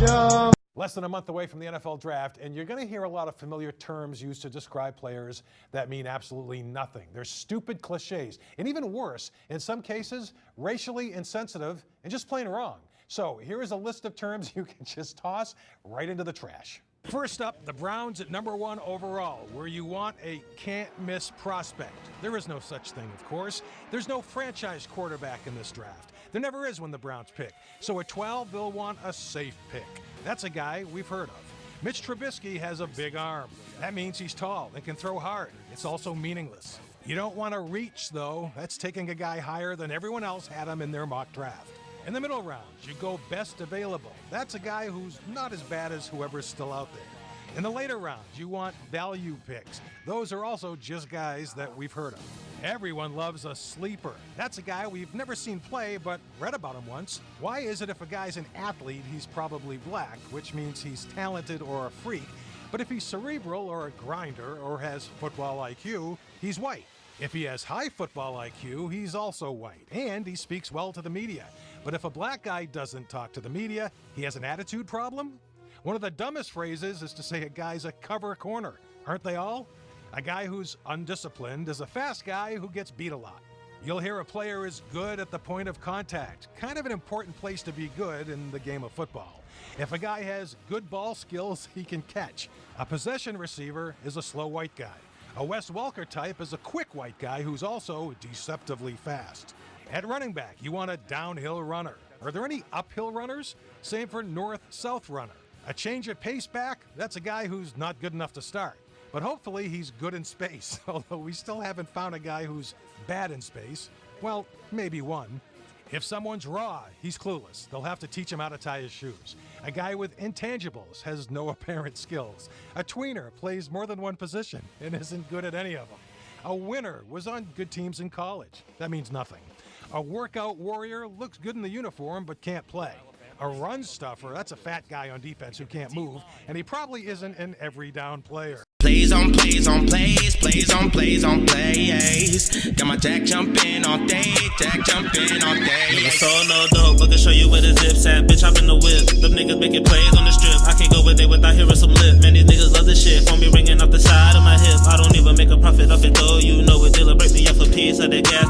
Less than a month away from the NFL draft, and you're going to hear a lot of familiar terms used to describe players that mean absolutely nothing. They're stupid cliches, and even worse, in some cases, racially insensitive and just plain wrong. So here is a list of terms you can just toss right into the trash. First up, the Browns at #1 overall, where you want a can't-miss prospect. There is no such thing, of course. There's no franchise quarterback in this draft. There never is when the Browns pick. So at 12, they'll want a safe pick. That's a guy we've heard of. Mitch Trubisky has a big arm. That means he's tall and can throw hard. It's also meaningless. You don't want to reach, though. That's taking a guy higher than everyone else had him in their mock draft. In the middle rounds, you go best available. That's a guy who's not as bad as whoever's still out there. In the later rounds, you want value picks. Those are also just guys that we've heard of. Everyone loves a sleeper. That's a guy we've never seen play, but read about him once. Why is it if a guy's an athlete, he's probably black, which means he's talented or a freak, but if he's cerebral or a grinder or has football IQ, he's white. If he has high football IQ, he's also white, and he speaks well to the media. But if a black guy doesn't talk to the media, he has an attitude problem? One of the dumbest phrases is to say a guy's a cover corner. Aren't they all? A guy who's undisciplined is a fast guy who gets beat a lot. You'll hear a player is good at the point of contact. Kind of an important place to be good in the game of football. If a guy has good ball skills, he can catch. A possession receiver is a slow white guy. A Wes Welker type is a quick white guy who's also deceptively fast. At running back, you want a downhill runner. Are there any uphill runners? Same for north-south runner. A change of pace back, that's a guy who's not good enough to start. But hopefully he's good in space, although we still haven't found a guy who's bad in space. Well, maybe one. If someone's raw, he's clueless. They'll have to teach him how to tie his shoes. A guy with intangibles has no apparent skills. A tweener plays more than one position and isn't good at any of them. A winner was on good teams in college. That means nothing. A workout warrior looks good in the uniform but can't play. A run stuffer, that's a fat guy on defense who can't move, and he probably isn't an every down player. Plays on plays on plays, plays on plays on plays. Got my jack jumping all day, jack jumping all day. Never sold no dope, but can show you where the zip's at. Bitch, hop in the whip. Them niggas making plays on the strip. I can't go with it without hearing some lip. Man, these niggas love this shit. Phone me ringing off the side of my hip. I don't even make a profit off it though. You know it, dealer break me off a piece of the gas.